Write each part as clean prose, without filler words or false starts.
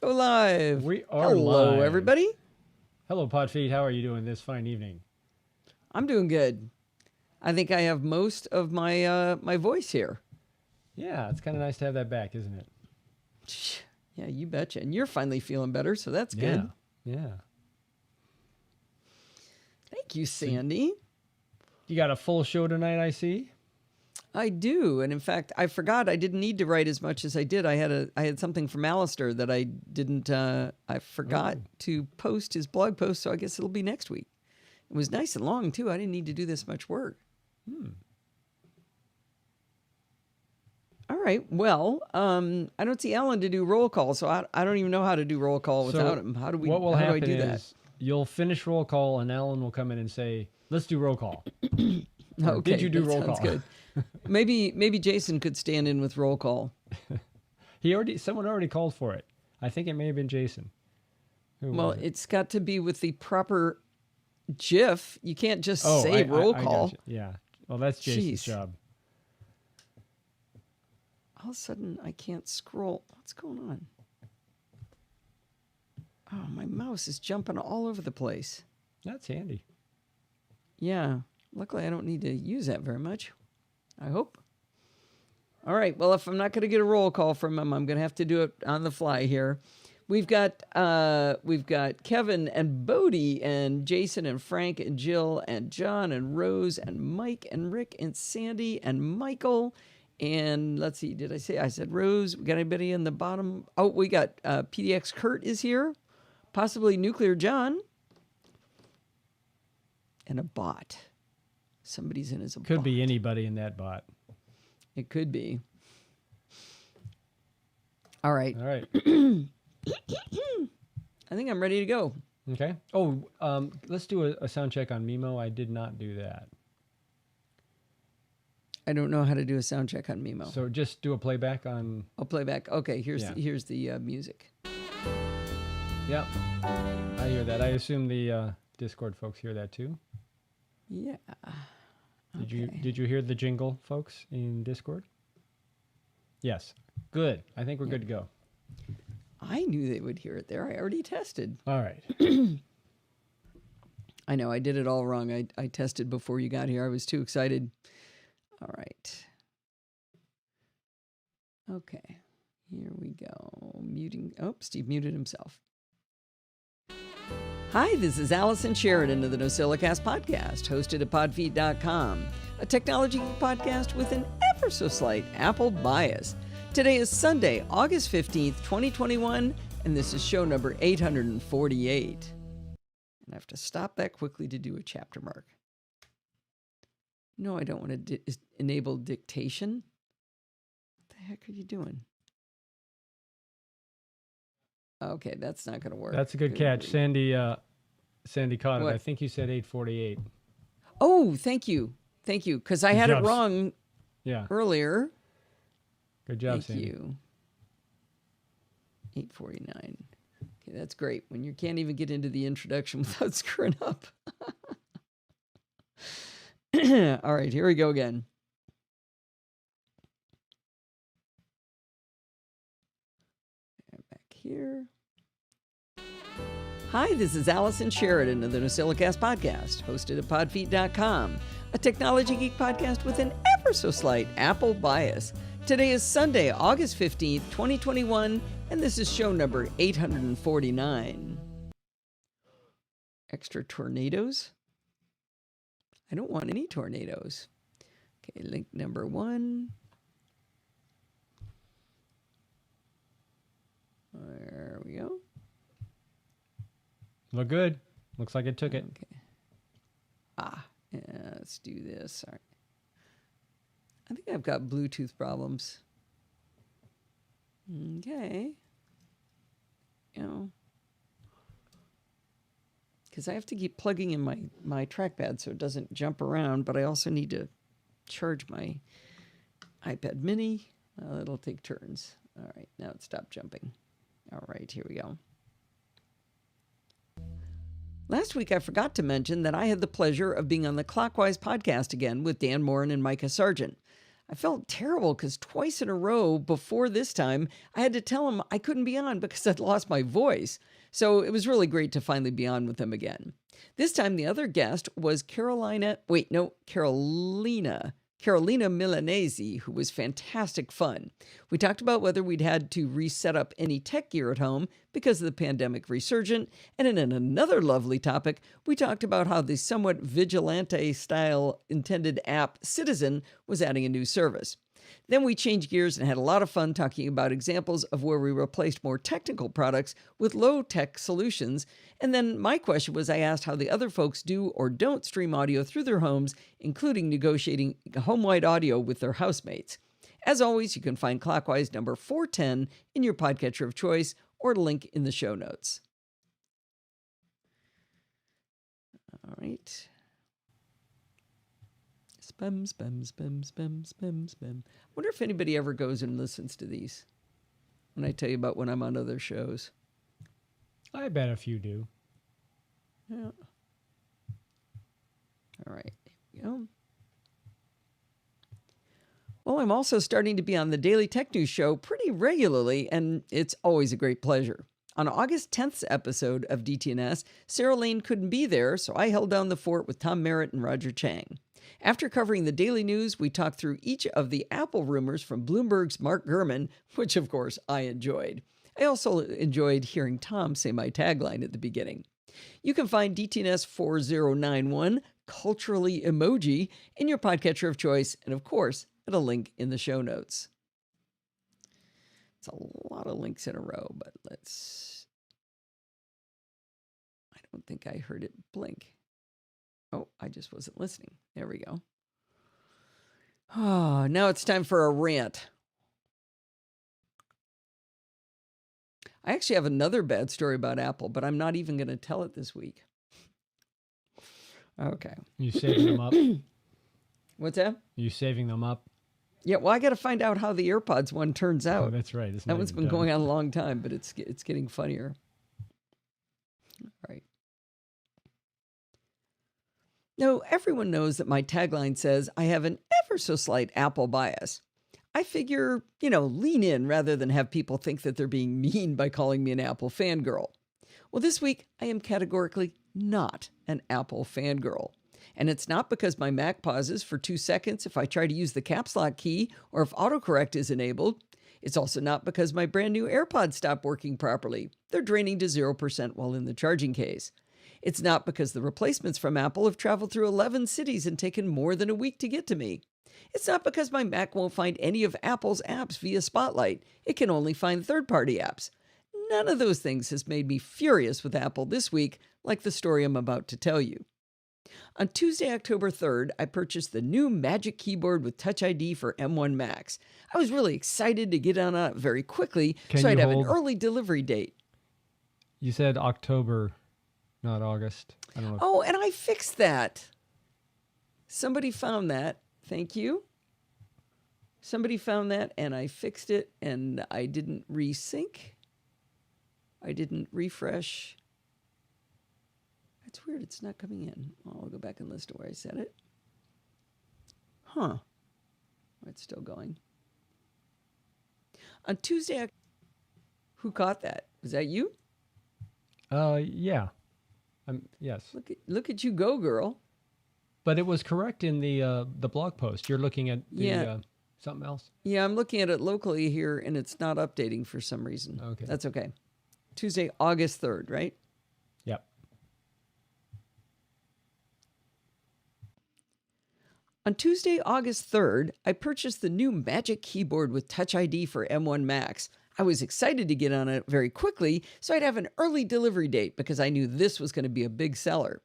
Go live. We are Hello, live. everybody. Hello, Podfeed. How are you doing this fine evening? I'm doing good. I think I have most of my my voice here. Yeah, it's kind of nice to have that back, isn't it? Yeah, you betcha. And you're finally feeling better, so that's good. Yeah. Thank you, Sandy. You got a full show tonight, I see. I do, and in fact, I forgot I didn't need to write as much as I did. I had something from Alistair that I didn't. I forgot to post his blog post, so I guess it'll be next week. It was nice and long too. I didn't need to do this much work. All right. Well, I don't see Alan to do roll call, so I don't even know how to do roll call without him. How do we? What will how happen do I do is you'll finish roll call, and Alan will come in and say, "Let's do roll call." Okay, did you do roll sounds call? Good. Maybe Jason could stand in with roll call. Someone already called for it. I think it may have been Jason. Well, it's got to be with the proper GIF. You can't just say roll call. Gotcha. Yeah. Well, that's Jason's job. All of a sudden, I can't scroll. What's going on? Oh, my mouse is jumping all over the place. That's handy. Yeah. Luckily, I don't need to use that very much. I hope. All right. Well, if I'm not going to get a roll call from him, I'm going to have to do it on the fly here. We've got Kevin and Bodie and Jason and Frank and Jill and John and Rose and Mike and Rick and Sandy and Michael. And let's see, I said Rose. We got anybody in the bottom? Oh, we got PDX Kurt is here. Possibly Nuclear John. And a bot. Somebody's in as a bot. Could be anybody in that bot. It could be. All right. All right. I think I'm ready to go. Okay. Oh, let's do a sound check on Mimo. I did not do that. I don't know how to do a sound check on Mimo. So just do a playback on... I'll play back. Okay, here's the music. Yep. I hear that. I assume the Discord folks hear that too. Yeah. Did you hear the jingle, folks, in Discord? Yes. Good. I think we're good to go. I knew they would hear it there. I already tested. All right. I know. I did it all wrong. I tested before you got here. I was too excited. All right. Okay. Here we go. Muting. Oh, Steve muted himself. Hi, this is Allison Sheridan of the NosillaCast podcast, hosted at podfeet.com, a technology podcast with an ever so slight Apple bias. Today is Sunday, August 15th, 2021, and this is show number 848. And I have to stop that quickly to do a chapter mark. No, I don't want to enable dictation. What the heck are you doing? Okay, that's not going to work. That's a good catch. Sandy caught What? it. I think you said 848. Oh, thank you. Thank you, because I had it wrong earlier. Good job, Thank Sandy. you. 849. Okay, that's great. When you can't even get into the introduction without screwing up. All right, here we go again. Back here. Hi, this is Allison Sheridan of the NosillaCast podcast, hosted at podfeet.com, a technology geek podcast with an ever so slight Apple bias. Today is Sunday, August 15th, 2021, and this is show number 849. Extra tornadoes? I don't want any tornadoes. Okay, link number 1. There we go. Look good. Looks like it took it. Okay. Yeah, let's do this. All right. I think I've got Bluetooth problems. Okay. Because I have to keep plugging in my trackpad so it doesn't jump around, but I also need to charge my iPad mini. It'll take turns. All right, now it stopped jumping. All right, here we go. Last week, I forgot to mention that I had the pleasure of being on the Clockwise podcast again with Dan Morin and Micah Sargent. I felt terrible because twice in a row before this time, I had to tell them I couldn't be on because I'd lost my voice. So it was really great to finally be on with them again. This time, the other guest was Carolina Milanese, who was fantastic fun. We talked about whether we'd had to reset up any tech gear at home because of the pandemic resurgent, and in another lovely topic, we talked about how the somewhat vigilante-style intended app Citizen was adding a new service. Then we changed gears and had a lot of fun talking about examples of where we replaced more technical products with low-tech solutions. And then my question was, I asked how the other folks do or don't stream audio through their homes, including negotiating home-wide audio with their housemates. As always, you can find Clockwise number 410 in your podcatcher of choice or link in the show notes. All right. Spam, spam, spam, spam, spam, spam. I wonder if anybody ever goes and listens to these when I tell you about when I'm on other shows. I bet a few do. Yeah. All right. Here we go. Well, I'm also starting to be on the Daily Tech News Show pretty regularly, and it's always a great pleasure. On August 10th's episode of DTNS, Sarah Lane couldn't be there, so I held down the fort with Tom Merritt and Roger Chang. After covering the daily news, we talked through each of the Apple rumors from Bloomberg's Mark Gurman, which of course I enjoyed. I also enjoyed hearing Tom say my tagline at the beginning. You can find DTNS 4091 Culturally Emoji in your podcatcher of choice, and of course, at a link in the show notes. It's a lot of links in a row, but I don't think I heard it blink. Oh, I just wasn't listening. There we go. Oh, now it's time for a rant. I actually have another bad story about Apple, but I'm not even going to tell it this week. Okay. You saving them up? What's that? You saving them up? Yeah, well, I got to find out how the AirPods one turns out. Oh, that's right. That one's been going on a long time, but it's getting funnier. All right. Now, everyone knows that my tagline says I have an ever so slight Apple bias. I figure, lean in rather than have people think that they're being mean by calling me an Apple fangirl. Well, this week, I am categorically not an Apple fangirl. And it's not because my Mac pauses for 2 seconds if I try to use the caps lock key or if autocorrect is enabled. It's also not because my brand new AirPods stop working properly. They're draining to 0% while in the charging case. It's not because the replacements from Apple have traveled through 11 cities and taken more than a week to get to me. It's not because my Mac won't find any of Apple's apps via Spotlight. It can only find third-party apps. None of those things has made me furious with Apple this week, like the story I'm about to tell you. On Tuesday, October 3rd, I purchased the new Magic Keyboard with Touch ID for M1 Macs. I was really excited to get on it very quickly, so I'd have an early delivery date. You said October, not August. I don't know. Oh, and I fixed that. Somebody found that. Thank you. Somebody found that, and I fixed it, and I didn't resync. I didn't refresh. That's weird. It's not coming in. I'll go back and listen to where I said it. Huh. It's still going. On Tuesday, who caught that? Was that you? Yeah. Yes. Look at you go, girl. But it was correct in the blog post. You're looking at something else? Yeah, I'm looking at it locally here, and it's not updating for some reason. Okay. That's okay. Tuesday, August 3rd, right? Yep. On Tuesday, August 3rd, I purchased the new Magic Keyboard with Touch ID for M1 Macs. I was excited to get on it very quickly, so I'd have an early delivery date because I knew this was going to be a big seller.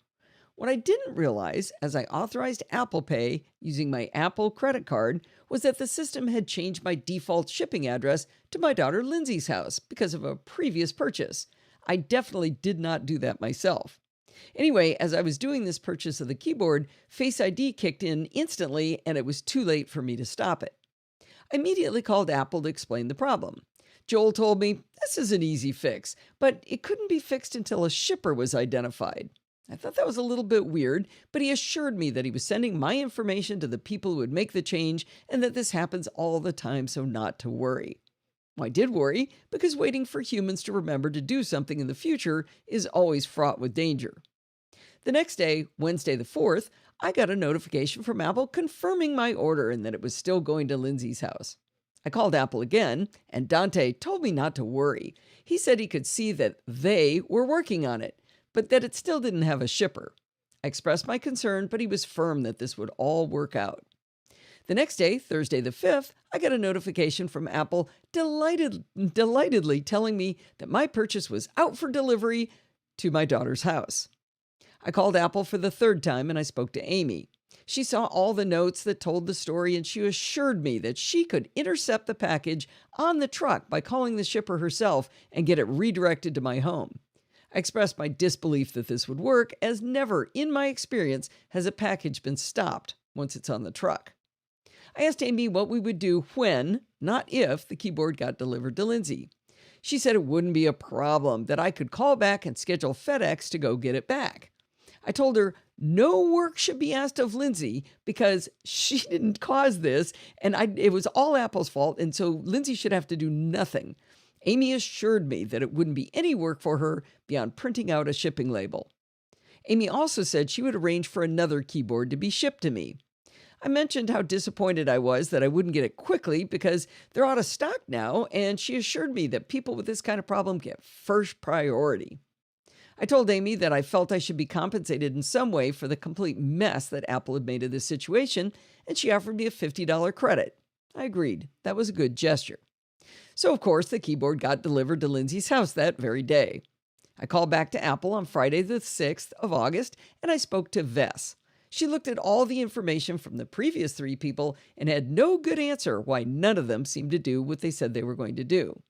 What I didn't realize as I authorized Apple Pay using my Apple credit card was that the system had changed my default shipping address to my daughter Lindsay's house because of a previous purchase. I definitely did not do that myself. Anyway, as I was doing this purchase of the keyboard, Face ID kicked in instantly and it was too late for me to stop it. I immediately called Apple to explain the problem. Joel told me this is an easy fix, but it couldn't be fixed until a shipper was identified. I thought that was a little bit weird, but he assured me that he was sending my information to the people who would make the change and that this happens all the time, so not to worry. Well, I did worry because waiting for humans to remember to do something in the future is always fraught with danger. The next day, Wednesday the 4th, I got a notification from Apple confirming my order and that it was still going to Lindsay's house. I called Apple again, and Dante told me not to worry. He said he could see that they were working on it, but that it still didn't have a shipper. I expressed my concern, but he was firm that this would all work out. The next day, Thursday the 5th, I got a notification from Apple delightedly telling me that my purchase was out for delivery to my daughter's house. I called Apple for the third time and I spoke to Amy. She saw all the notes that told the story and she assured me that she could intercept the package on the truck by calling the shipper herself and get it redirected to my home. I expressed my disbelief that this would work, as never in my experience has a package been stopped once it's on the truck. I asked Amy what we would do when, not if, the keyboard got delivered to Lindsay. She said it wouldn't be a problem, that I could call back and schedule FedEx to go get it back. I told her no work should be asked of Lindsay because she didn't cause this and it was all Apple's fault, and so Lindsay should have to do nothing. Amy assured me that it wouldn't be any work for her beyond printing out a shipping label. Amy also said she would arrange for another keyboard to be shipped to me. I mentioned how disappointed I was that I wouldn't get it quickly because they're out of stock now, and she assured me that people with this kind of problem get first priority. I told Amy that I felt I should be compensated in some way for the complete mess that Apple had made of this situation, and she offered me a $50 credit. I agreed. That was a good gesture. So, of course, the keyboard got delivered to Lindsay's house that very day. I called back to Apple on Friday the 6th of August, and I spoke to Vess. She looked at all the information from the previous 3 people and had no good answer why none of them seemed to do what they said they were going to do.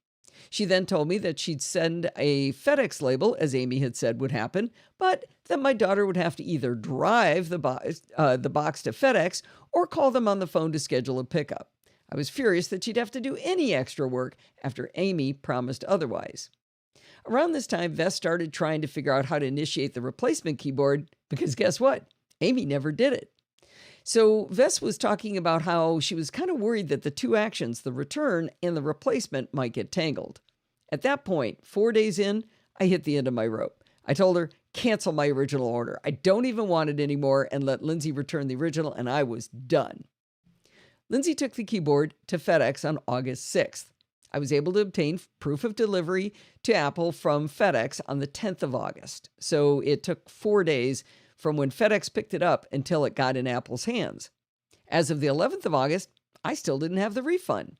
She then told me that she'd send a FedEx label, as Amy had said would happen, but that my daughter would have to either drive the box to FedEx or call them on the phone to schedule a pickup. I was furious that she'd have to do any extra work after Amy promised otherwise. Around this time, Vess started trying to figure out how to initiate the replacement keyboard because guess what? Amy never did it. So Vess was talking about how she was kind of worried that the 2 actions, the return and the replacement, might get tangled. At that point, 4 days in, I hit the end of my rope. I told her, cancel my original order. I don't even want it anymore, and let Lindsay return the original, and I was done. Lindsay took the keyboard to FedEx on August 6th. I was able to obtain proof of delivery to Apple from FedEx on the 10th of August. So it took 4 days from when FedEx picked it up until it got in Apple's hands. As of the 11th of August, I still didn't have the refund.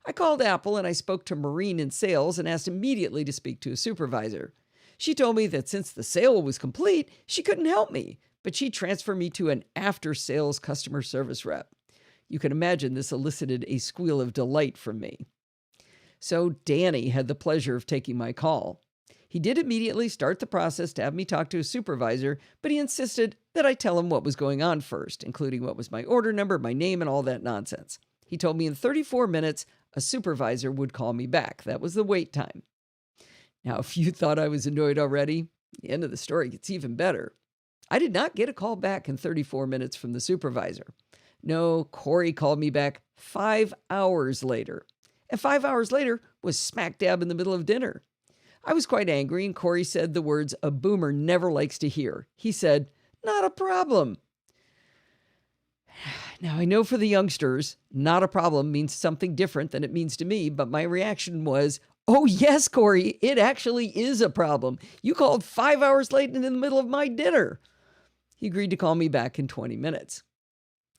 I called Apple and I spoke to Maureen in sales and asked immediately to speak to a supervisor. She told me that since the sale was complete, she couldn't help me, but she'd transfer me to an after-sales customer service rep. You can imagine this elicited a squeal of delight from me. So Danny had the pleasure of taking my call. He did immediately start the process to have me talk to a supervisor, but he insisted that I tell him what was going on first, including what was my order number, my name, and all that nonsense. He told me in 34 minutes, a supervisor would call me back. That was the wait time. Now, if you thought I was annoyed already, the end of the story gets even better. I did not get a call back in 34 minutes from the supervisor. No, Corey called me back 5 hours later. And 5 hours later was smack dab in the middle of dinner. I was quite angry, and Corey said the words a boomer never likes to hear. He said, "Not a problem." Now, I know for the youngsters, not a problem means something different than it means to me, but my reaction was, "Oh, yes, Corey, it actually is a problem. You called 5 hours late in the middle of my dinner." He agreed to call me back in 20 minutes.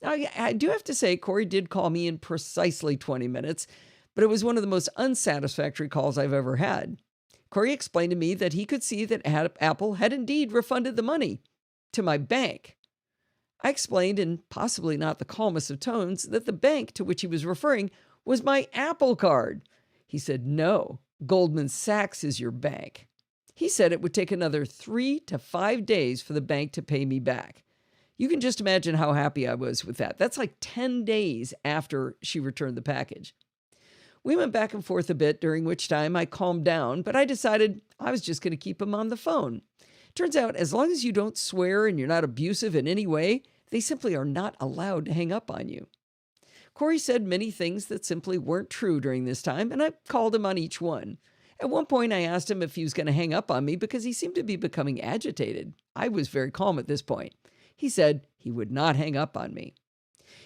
Now, I do have to say, Corey did call me in precisely 20 minutes, but it was one of the most unsatisfactory calls I've ever had. Corey explained to me that he could see that Apple had indeed refunded the money to my bank. I explained, in possibly not the calmest of tones, that the bank to which he was referring was my Apple Card. He said, "No, Goldman Sachs is your bank." He said it would take another 3 to 5 days for the bank to pay me back. You can just imagine how happy I was with that. That's like 10 days after she returned the package. We went back and forth a bit, during which time I calmed down, but I decided I was just going to keep him on the phone. Turns out, as long as you don't swear and you're not abusive in any way, they simply are not allowed to hang up on you. Corey said many things that simply weren't true during this time, and I called him on each one. At one point, I asked him if he was going to hang up on me because he seemed to be becoming agitated. I was very calm at this point. He said he would not hang up on me.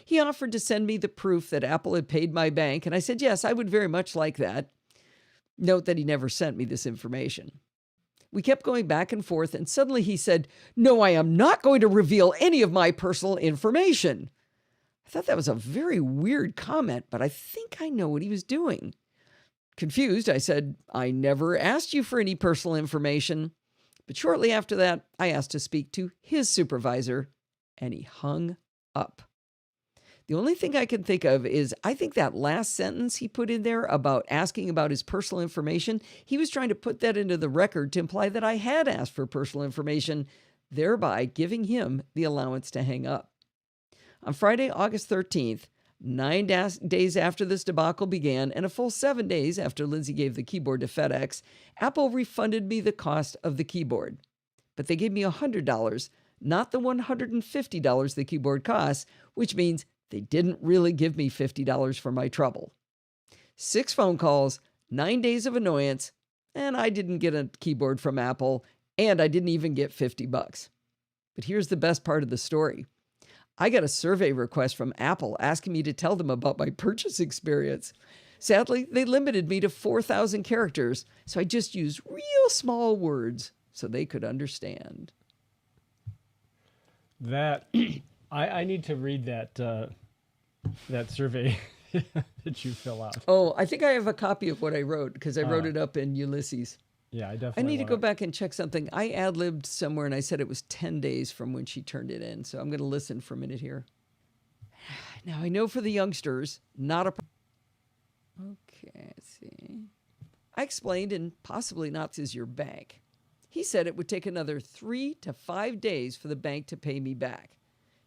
He offered to send me the proof that Apple had paid my bank, and I said, yes, I would very much like that. Note that he never sent me this information. We kept going back and forth, and suddenly he said, "No, I am not going to reveal any of my personal information." I thought that was a very weird comment, but I think I know what he was doing. Confused, I said, "I never asked you for any personal information." But shortly after that, I asked to speak to his supervisor, and he hung up. The only thing I can think of is I think that last sentence he put in there about asking about his personal information, he was trying to put that into the record to imply that I had asked for personal information, thereby giving him the allowance to hang up. On Friday, August 13th, 9 days after this debacle began and a full 7 days after Lindsay gave the keyboard to FedEx, Apple refunded me the cost of the keyboard. But they gave me $100, not the $150 the keyboard costs, which means they didn't really give me $50 for my trouble. 6 phone calls, 9 days of annoyance, and I didn't get a keyboard from Apple, and I didn't even get $50. But here's the best part of the story. I got a survey request from Apple asking me to tell them about my purchase experience. Sadly, they limited me to 4,000 characters, so I just used real small words so they could understand. That I need to read that survey that you fill out. Oh, I think I have a copy of what I wrote because I wrote it up in Ulysses. Yeah, I definitely. I need to go back and check something. I ad-libbed somewhere and I said it was 10 days from when she turned it in. So I'm going to listen for a minute here. Now, I know for the youngsters, not a... Okay, let's see. I explained, and possibly not is your bank. He said it would take another 3 to 5 days for the bank to pay me back.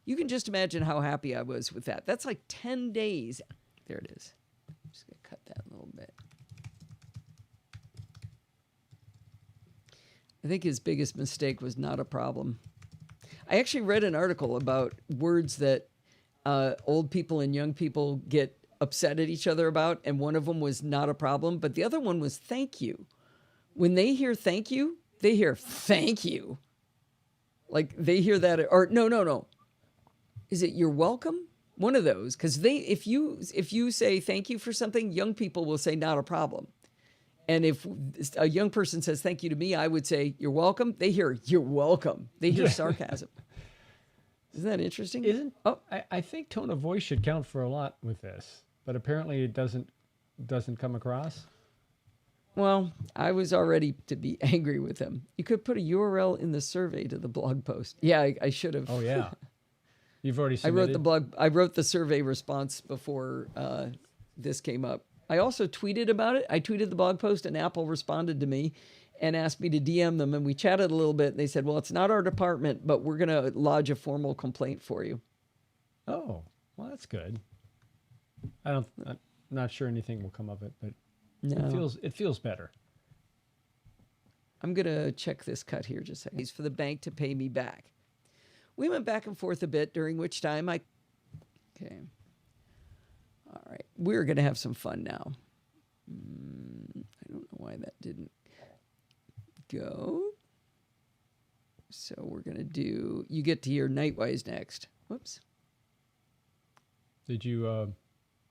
You can just imagine how happy I was with that. That's like 10 days. There it is. I'm just going to cut that a little bit. I think his biggest mistake was not a problem. I actually read an article about words that old people and young people get upset at each other about, and one of them was not a problem, but the other one was thank you. When they hear thank you, they hear thank you. Like they hear that, or no. Is it you're welcome? One of those, because if you say thank you for something, young people will say not a problem. And if a young person says thank you to me, I would say you're welcome. They hear you're welcome. They hear sarcasm. Isn't that interesting? I think tone of voice should count for a lot with this, but apparently it doesn't come across. Well, I was already to be angry with him. You could put a URL in the survey to the blog post. Yeah, I should have. Oh yeah, you've already submitted. I wrote the survey response before this came up. I also tweeted about it. I tweeted the blog post, and Apple responded to me and asked me to DM them, and we chatted a little bit. And they said, well, it's not our department, but we're going to lodge a formal complaint for you. Oh, well, that's good. I'm not sure anything will come of it, but no. It feels better. I'm going to check this cut here just a second. It's for the bank to pay me back. We went back and forth a bit, during which time okay. All right, we're going to have some fun now. I don't know why that didn't go. So we're going to do, you get to hear Nightwise next. Whoops. Did you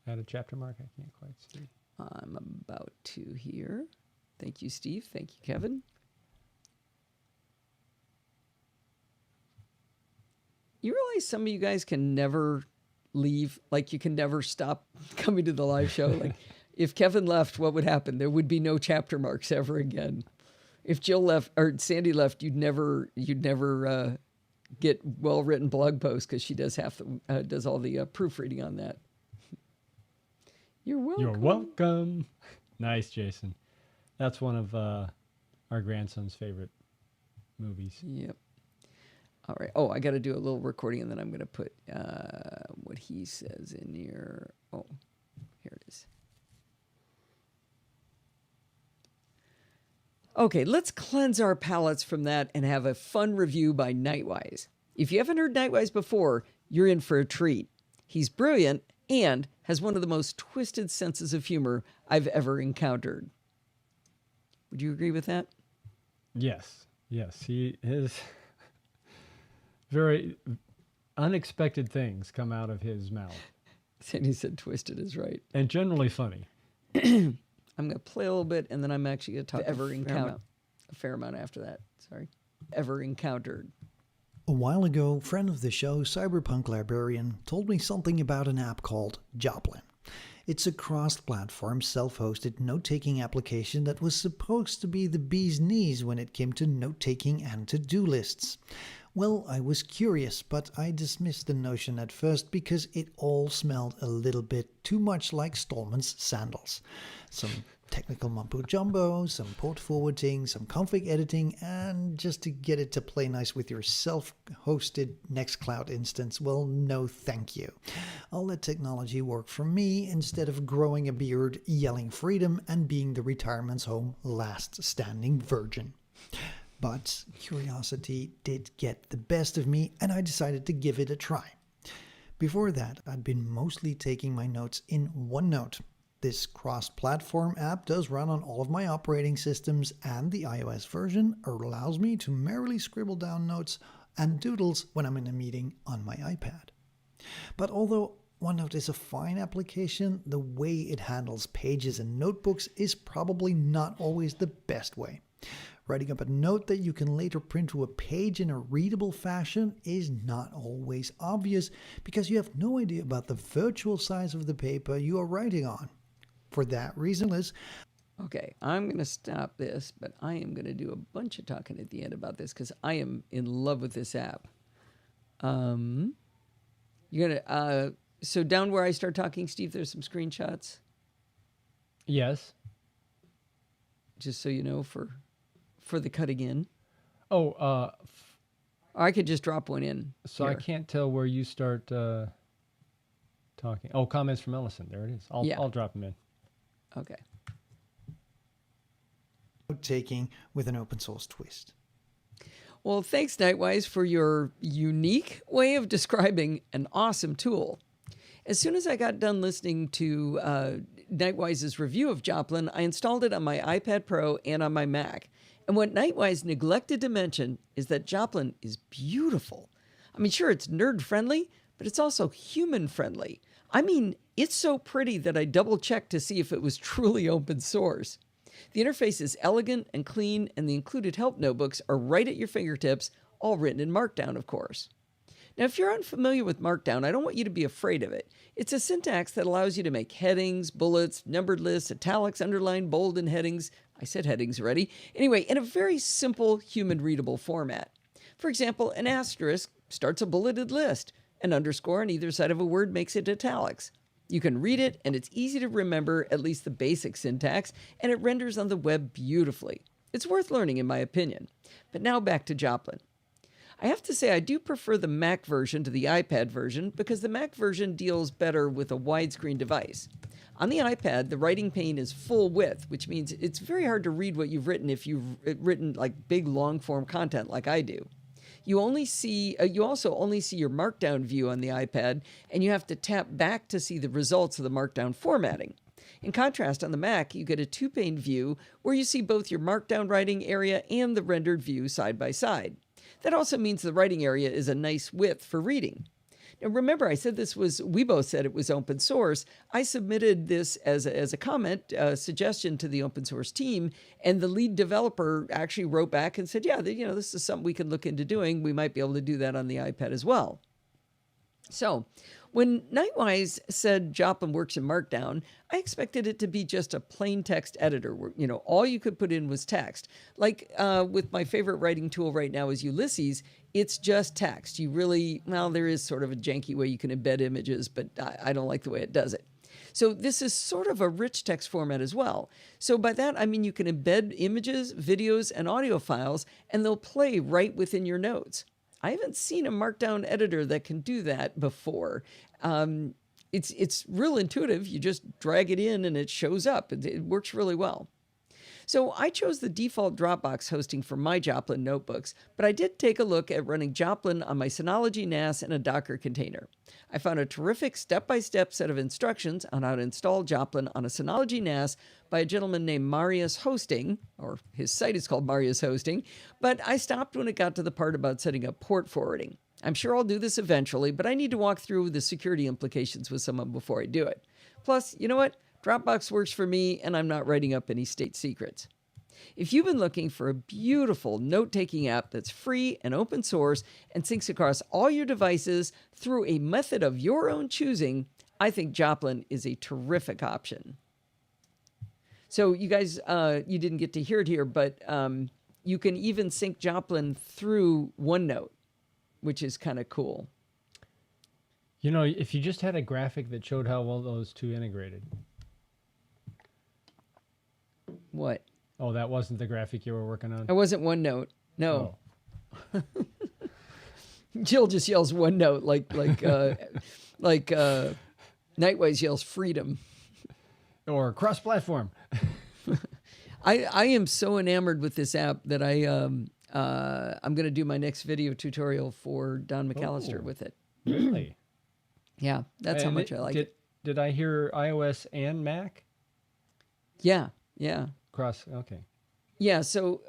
add a chapter mark? I can't quite see. I'm about to here. Thank you, Steve. Thank you, Kevin. You realize some of you guys can never leave, like you can never stop coming to the live show. Like if Kevin left, what would happen? There would be no chapter marks ever again. If Jill left or Sandy left, you'd never get well-written blog posts because she does does all the proofreading on that. You're welcome. You're welcome. Nice, Jason. That's one of our grandson's favorite movies. Yep. All right. Oh, I got to do a little recording, and then I'm going to put what he says in here. Oh, here it is. Okay, let's cleanse our palates from that and have a fun review by Nightwise. If you haven't heard Nightwise before, you're in for a treat. He's brilliant and has one of the most twisted senses of humor I've ever encountered. Would you agree with that? Yes. He is... very unexpected things come out of his mouth. Sandy said twisted is right. And generally funny. I'm going to play a little bit, and then I'm actually going to talk a fair amount after that. Sorry. Ever encountered. A while ago, friend of the show, Cyberpunk Librarian, told me something about an app called Joplin. It's a cross-platform, self-hosted note-taking application that was supposed to be the bee's knees when it came to note-taking and to-do lists. Well, I was curious, but I dismissed the notion at first because it all smelled a little bit too much like Stallman's sandals. Some technical mumbo-jumbo, some port forwarding, some config editing, and just to get it to play nice with your self-hosted Nextcloud instance, well, no thank you. I'll let technology work for me instead of growing a beard, yelling freedom, and being the retirement's home last standing virgin. But curiosity did get the best of me, and I decided to give it a try. Before that, I'd been mostly taking my notes in OneNote. This cross-platform app does run on all of my operating systems, and the iOS version allows me to merrily scribble down notes and doodles when I'm in a meeting on my iPad. But although OneNote is a fine application, the way it handles pages and notebooks is probably not always the best way. Writing up a note that you can later print to a page in a readable fashion is not always obvious because you have no idea about the virtual size of the paper you are writing on. For that reason, Liz, Okay, I'm going to stop this, but I am going to do a bunch of talking at the end about this because I am in love with this app. You're gonna so down where I start talking, Steve, there's some screenshots. Yes. Just so you know, for the cutting in. Oh, Or I could just drop one in. so here. I can't tell where you start talking. Oh, comments from Ellison. There it is. I'll drop them in. Okay. note-taking with an open source twist. Well, thanks, Nightwise, for your unique way of describing an awesome tool. As soon as I got done listening to Nightwise's review of Joplin, I installed it on my iPad Pro and on my Mac. And what Nightwise neglected to mention is that Joplin is beautiful. I mean, sure, it's nerd-friendly, but it's also human-friendly. I mean, it's so pretty that I double-checked to see if it was truly open source. The interface is elegant and clean, and the included help notebooks are right at your fingertips, all written in Markdown, of course. Now, if you're unfamiliar with Markdown, I don't want you to be afraid of it. It's a syntax that allows you to make headings, bullets, numbered lists, italics, underline, bold, and headings. I said headings already. Anyway, in a very simple, human-readable format. For example, an asterisk starts a bulleted list. An underscore on either side of a word makes it italics. You can read it, and it's easy to remember at least the basic syntax, and it renders on the web beautifully. It's worth learning, in my opinion. But now back to Joplin. I have to say I do prefer the Mac version to the iPad version because the Mac version deals better with a widescreen device. On the iPad, the writing pane is full width, which means it's very hard to read what you've written if you've written like big long-form content like I do. You also only see your Markdown view on the iPad, and you have to tap back to see the results of the Markdown formatting. In contrast, on the Mac, you get a two-pane view where you see both your Markdown writing area and the rendered view side by side. That also means the writing area is a nice width for reading. Now remember, I said we both said it was open source. I submitted this as a comment, suggestion to the open source team, and the lead developer actually wrote back and said, yeah, this is something we can look into doing. We might be able to do that on the iPad as well. So when Nightwise said Joplin works in Markdown, I expected it to be just a plain text editor where, all you could put in was text. Like with my favorite writing tool right now is Ulysses, it's just text. There is sort of a janky way you can embed images, but I don't like the way it does it. So this is sort of a rich text format as well. So by that, I mean you can embed images, videos, and audio files, and they'll play right within your notes. I haven't seen a Markdown editor that can do that before. It's real intuitive. You just drag it in and it shows up. It works really well. So I chose the default Dropbox hosting for my Joplin notebooks, but I did take a look at running Joplin on my Synology NAS in a Docker container. I found a terrific step-by-step set of instructions on how to install Joplin on a Synology NAS by a gentleman named Marius Hosting, or his site is called Marius Hosting, but I stopped when it got to the part about setting up port forwarding. I'm sure I'll do this eventually, but I need to walk through the security implications with someone before I do it. Plus, you know what? Dropbox works for me, and I'm not writing up any state secrets. If you've been looking for a beautiful note-taking app that's free and open source and syncs across all your devices through a method of your own choosing, I think Joplin is a terrific option. So you guys, you didn't get to hear it here, but you can even sync Joplin through OneNote, which is kind of cool. If you just had a graphic that showed how well those two integrated. What? Oh, that wasn't the graphic you were working on? It wasn't OneNote. No. Oh. Jill just yells OneNote like Nightwise yells freedom. Or cross-platform. I am so enamored with this app that I'm going to do my next video tutorial for Don McAllister with it. Really? Yeah, that's how much I like it. Did I hear iOS and Mac? Yeah. Okay. Yeah, so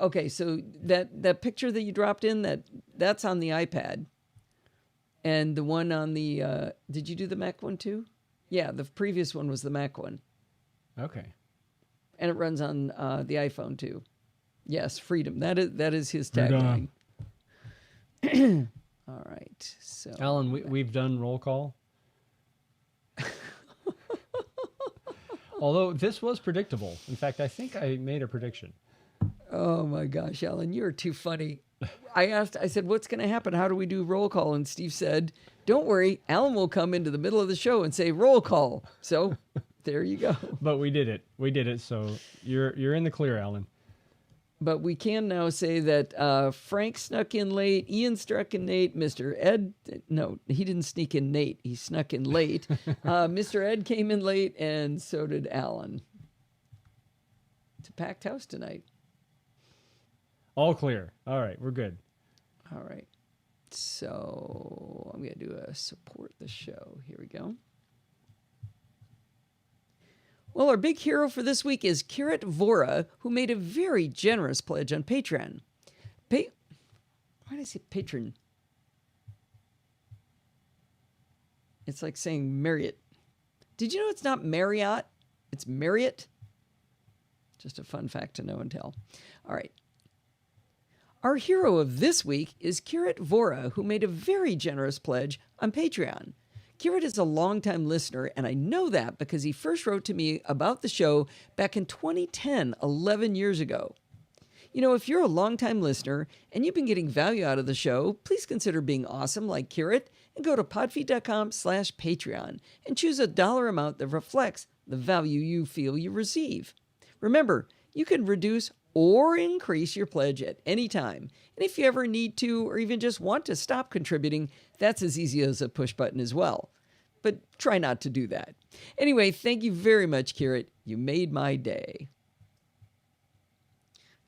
okay, so that picture that you dropped in, that's on the iPad. And the one on the, did you do the Mac one too? Yeah, the previous one was the Mac one. Okay. And it runs on the iPhone too. Yes, freedom. That is his tagline. All right. So, Alan, we've done roll call. Although this was predictable. In fact, I think I made a prediction. oh my gosh, Alan, you're too funny. I said, what's going to happen? How do we do roll call? And Steve said, don't worry, Alan will come into the middle of the show and say roll call. So there you go. But we did it. So you're in the clear, Alan. But we can now say that Frank snuck in late, Ian struck in late, Mr. Ed, no, he didn't sneak in Nate, he snuck in late. Mr. Ed came in late, and so did Alan. It's a packed house tonight. All clear. All right, we're good. All right. So I'm going to do a support the show. Here we go. Well, our big hero for this week is Kirit Vora, who made a very generous pledge on Patreon. Why did I say patron? It's like saying Marriott. Did you know it's not Marriott? It's Marriott. Just a fun fact to know and tell. All right. Our hero of this week is Kirit Vora, who made a very generous pledge on Patreon. Kirit is a longtime listener, and I know that because he first wrote to me about the show back in 2010, 11 years ago. You know, if you're a longtime listener and you've been getting value out of the show, please consider being awesome like Kirit and go to podfeet.com/Patreon and choose a dollar amount that reflects the value you feel you receive. Remember, you can reduce or increase your pledge at any time. And if you ever need to, or even just want to stop contributing, that's as easy as a push button as well. But try not to do that. Anyway, thank you very much, Kirit. You made my day.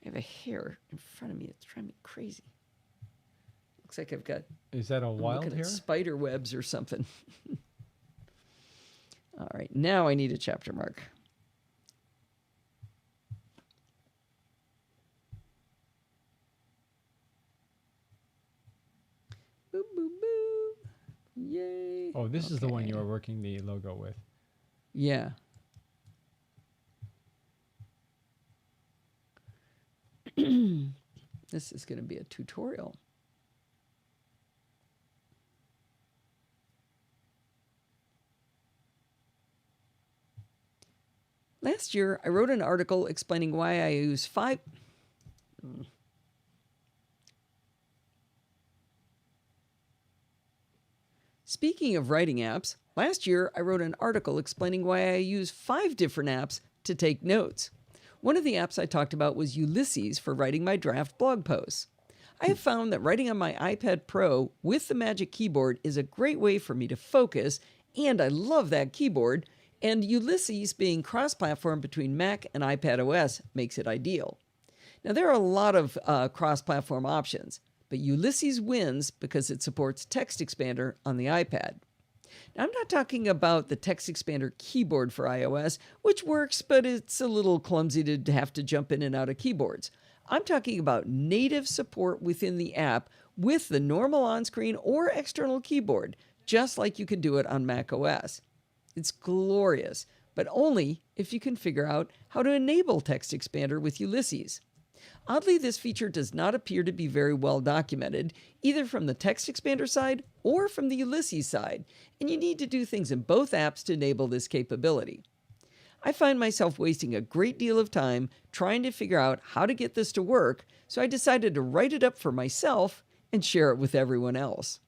I have a hair in front of me. It's driving me crazy. Looks like I've got... Is that a wild hair? Spider webs or something. All right, now I need a chapter mark. Boop, boop, boop. Yay. Oh, this is the one you are working the logo with. Yeah. This is going to be a tutorial. Last year, I wrote an article explaining why I use Speaking of writing apps, last year I wrote an article explaining why I use 5 different apps to take notes. One of the apps I talked about was Ulysses for writing my draft blog posts. I have found that writing on my iPad Pro with the Magic Keyboard is a great way for me to focus, and I love that keyboard, and Ulysses being cross-platform between Mac and iPad OS makes it ideal. Now, there are a lot of cross-platform options, but Ulysses wins because it supports Text Expander on the iPad. Now, I'm not talking about the Text Expander keyboard for iOS, which works, but it's a little clumsy to have to jump in and out of keyboards. I'm talking about native support within the app with the normal on-screen or external keyboard, just like you can do it on Mac OS. It's glorious, but only if you can figure out how to enable Text Expander with Ulysses. Oddly, this feature does not appear to be very well documented, either from the Text Expander side or from the Ulysses side, and you need to do things in both apps to enable this capability. I find myself wasting a great deal of time trying to figure out how to get this to work, so I decided to write it up for myself and share it with everyone else.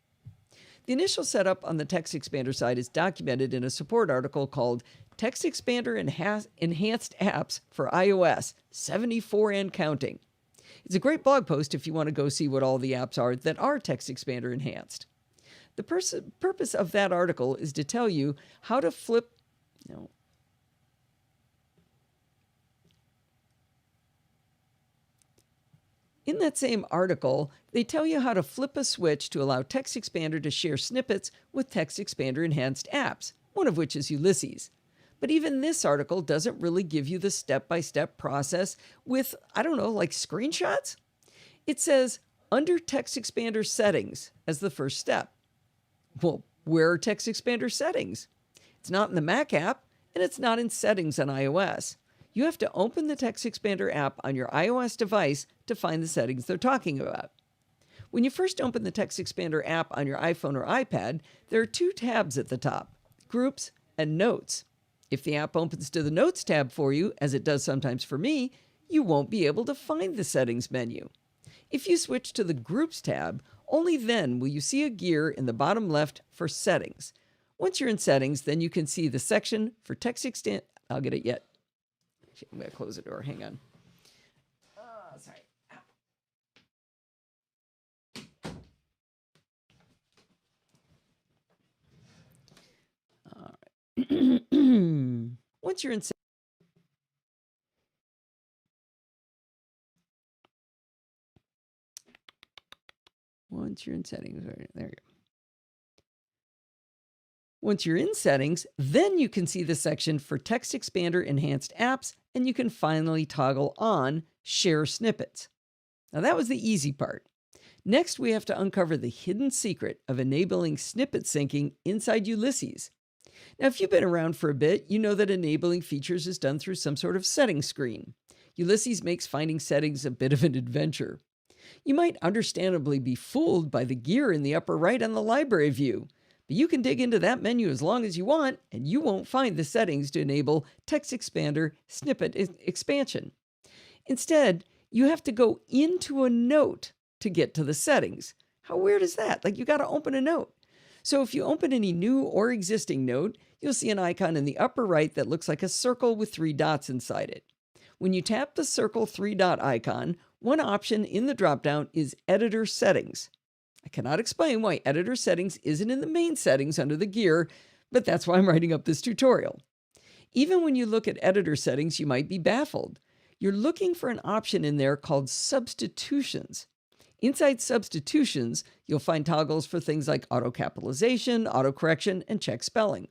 The initial setup on the Text Expander side is documented in a support article called Text Expander Enhanced Apps for iOS, 74 and Counting. It's a great blog post if you want to go see what all the apps are that are Text Expander enhanced. The purpose of that article is to tell you how to flip... No. In that same article, they tell you how to flip a switch to allow Text Expander to share snippets with Text Expander enhanced apps, one of which is Ulysses. But even this article doesn't really give you the step-by-step process with, like screenshots? It says, under Text Expander settings as the first step. Well, where are Text Expander settings? It's not in the Mac app, and it's not in settings on iOS. You have to open the Text Expander app on your iOS device to find the settings they're talking about. When you first open the Text Expander app on your iPhone or iPad, there are 2 tabs at the top, Groups and Notes. If the app opens to the Notes tab for you, as it does sometimes for me, you won't be able to find the settings menu. If you switch to the Groups tab, only then will you see a gear in the bottom left for Settings. Once you're in Settings, then you can see the section for Text Expander. I'll get it yet. I'm going to close the door. Hang on. Sorry. All right. Once you're in settings, right, there you go. Once you're in settings, then you can see the section for Text Expander Enhanced Apps, and you can finally toggle on Share Snippets. Now that was the easy part. Next, we have to uncover the hidden secret of enabling snippet syncing inside Ulysses. Now, if you've been around for a bit, you know that enabling features is done through some sort of settings screen. Ulysses makes finding settings a bit of an adventure. You might understandably be fooled by the gear in the upper right on the library view, but you can dig into that menu as long as you want, and you won't find the settings to enable Text Expander snippet expansion. Instead, you have to go into a note to get to the settings. How weird is that? Like, you got to open a note. So if you open any new or existing note, you'll see an icon in the upper right that looks like a circle with 3 dots inside it. When you tap the circle 3-dot icon, one option in the dropdown is Editor Settings. I cannot explain why Editor Settings isn't in the main settings under the gear, but that's why I'm writing up this tutorial. Even when you look at Editor Settings, you might be baffled. You're looking for an option in there called Substitutions. Inside Substitutions, you'll find toggles for things like auto-capitalization, autocorrection, and check spelling.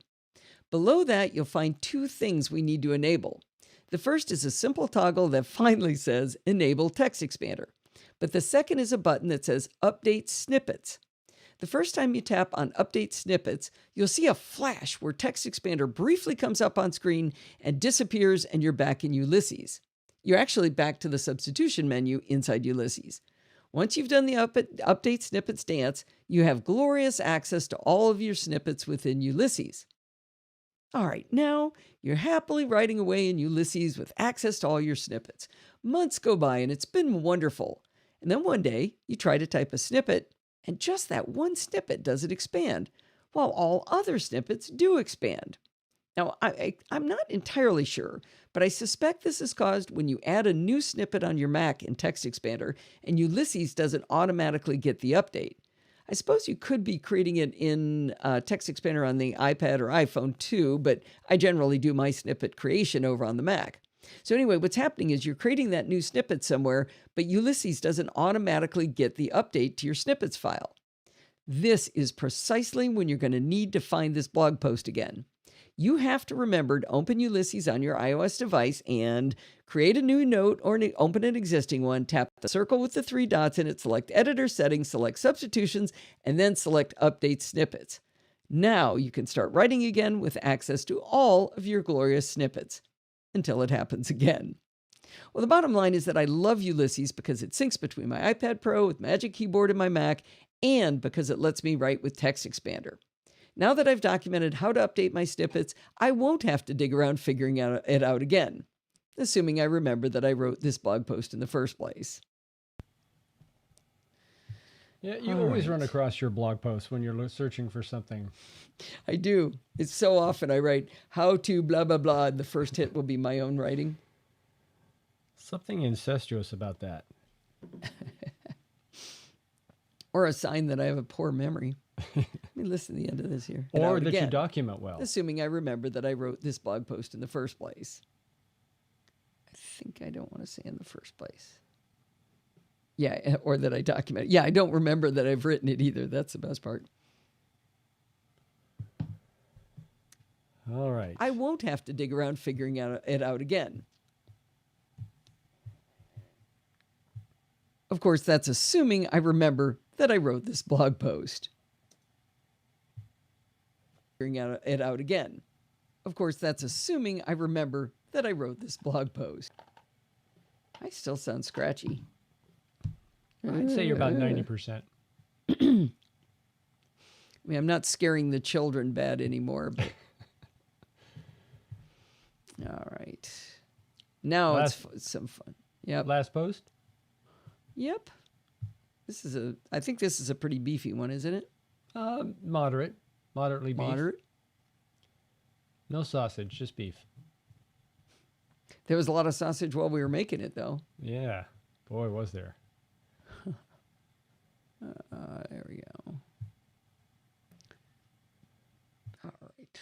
Below that, you'll find 2 things we need to enable. The first is a simple toggle that finally says Enable Text Expander, but the second is a button that says Update Snippets. The first time you tap on Update Snippets, you'll see a flash where Text Expander briefly comes up on screen and disappears, and you're back in Ulysses. You're actually back to the substitution menu inside Ulysses. Once you've done the Update Snippets dance, you have glorious access to all of your snippets within Ulysses. All right, now you're happily writing away in Ulysses with access to all your snippets. Months go by and it's been wonderful. And then one day you try to type a snippet, and just that one snippet doesn't expand, while all other snippets do expand. Now, I'm not entirely sure, but I suspect this is caused when you add a new snippet on your Mac in Text Expander and Ulysses doesn't automatically get the update. I suppose you could be creating it in Text Expander on the iPad or iPhone too, but I generally do my snippet creation over on the Mac. So anyway, what's happening is you're creating that new snippet somewhere, but Ulysses doesn't automatically get the update to your snippets file. This is precisely when you're going to need to find this blog post again. You have to remember to open Ulysses on your iOS device and create a new note or open an existing one, tap the circle with the 3 dots in it, select Editor Settings, select Substitutions, and then select Update Snippets. Now you can start writing again with access to all of your glorious snippets until it happens again. Well, the bottom line is that I love Ulysses because it syncs between my iPad Pro with Magic Keyboard and my Mac, and because it lets me write with Text Expander. Now that I've documented how to update my snippets, I won't have to dig around figuring it out again, assuming I remember that I wrote this blog post in the first place. Yeah, you always run across your blog posts when you're searching for something. I do. It's so often I write how to blah, blah, blah, and the first hit will be my own writing. Something incestuous about that. Or a sign that I have a poor memory. Let me listen to the end of this here. Or that you document well. Assuming I remember that I wrote this blog post in the first place. I think I don't want to say in the first place. Yeah, or that I document it. Yeah, I don't remember that I've written it either. That's the best part. All right. I won't have to dig around figuring it out again. Of course, that's assuming I remember that I wrote this blog post. figuring it out again. Of course, that's assuming I remember that I wrote this blog post. I still sound scratchy. I'd say you're about 90%. I mean, I'm not scaring the children bad anymore, but... All right. Now it's some fun. Yep. Last post? Yep. I think this is a pretty beefy one, isn't it? Moderately beef. Moderate. No sausage, just beef. There was a lot of sausage while we were making it, though. Yeah. Boy, was there. There we go. All right.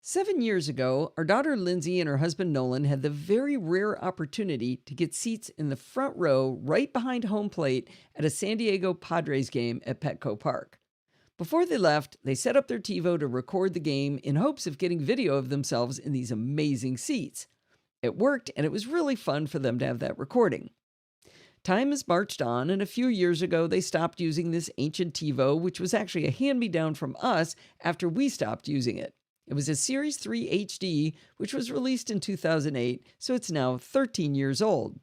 Seven years ago, our daughter Lindsay and her husband Nolan had the very rare opportunity to get seats in the front row right behind home plate at a San Diego Padres game at Petco Park. Before they left, they set up their TiVo to record the game in hopes of getting video of themselves in these amazing seats. It worked, and it was really fun for them to have that recording. Time has marched on, and a few years ago, they stopped using this ancient TiVo, which was actually a hand-me-down from us after we stopped using it. It was a Series 3 HD, which was released in 2008, so it's now 13 years old.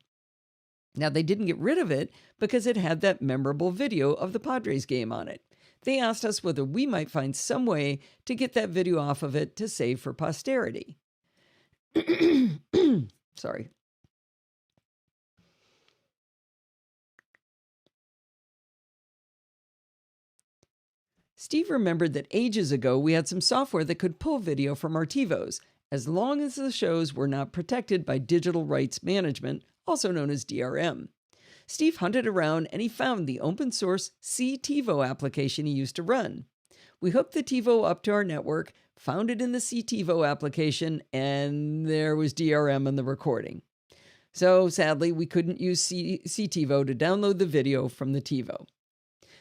Now, they didn't get rid of it because it had that memorable video of the Padres game on it. They asked us whether we might find some way to get that video off of it to save for posterity. Sorry. Steve remembered that ages ago we had some software that could pull video from our TiVos, as long as the shows were not protected by digital rights management, also known as DRM. Steve hunted around and he found the open source CTivo application he used to run. We hooked the TiVo up to our network, found it in the CTivo application, and there was DRM in the recording. So sadly, we couldn't use CTivo to download the video from the TiVo.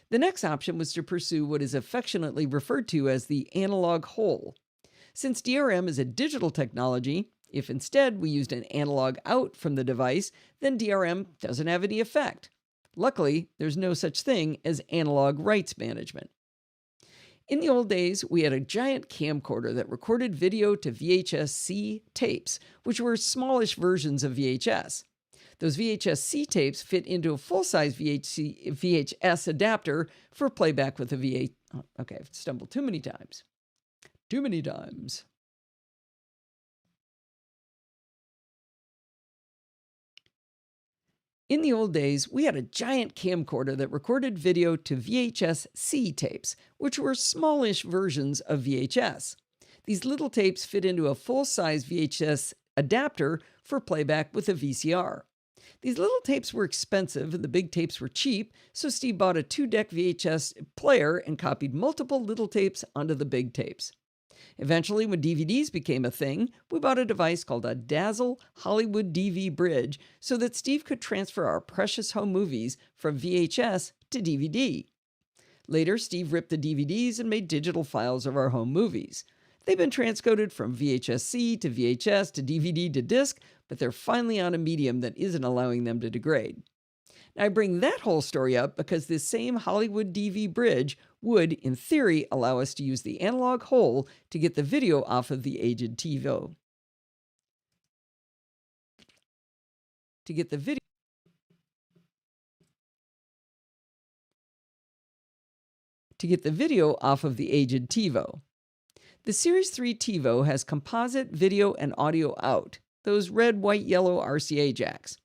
The next option was to pursue what is affectionately referred to as the analog hole. Since DRM is a digital technology, if instead we used an analog out from the device, then DRM doesn't have any effect. Luckily, there's no such thing as analog rights management. In the old days, we had a giant camcorder that recorded video to VHS-C tapes, which were smallish versions of VHS. Those VHS-C tapes fit into a full-size VHS adapter for playback with a VHS. Oh, okay, I've stumbled too many times. Too many times. In the old days, we had a giant camcorder that recorded video to VHS-C tapes, which were smallish versions of VHS. These little tapes fit into a full-size VHS adapter for playback with a VCR. These little tapes were expensive and the big tapes were cheap, so Steve bought a 2-deck VHS player and copied multiple little tapes onto the big tapes. Eventually, when DVDs became a thing, we bought a device called a Dazzle Hollywood DV Bridge so that Steve could transfer our precious home movies from VHS to DVD. Later, Steve ripped the DVDs and made digital files of our home movies. They've been transcoded from VHS-C to VHS to DVD to disc, but they're finally on a medium that isn't allowing them to degrade. Now, I bring that whole story up because this same Hollywood DV bridge would, in theory, allow us to use the analog hole to get the video off of the aged TiVo. To get the video off of the aged TiVo. The Series 3 TiVo has composite video and audio out, those red, white, yellow RCA jacks.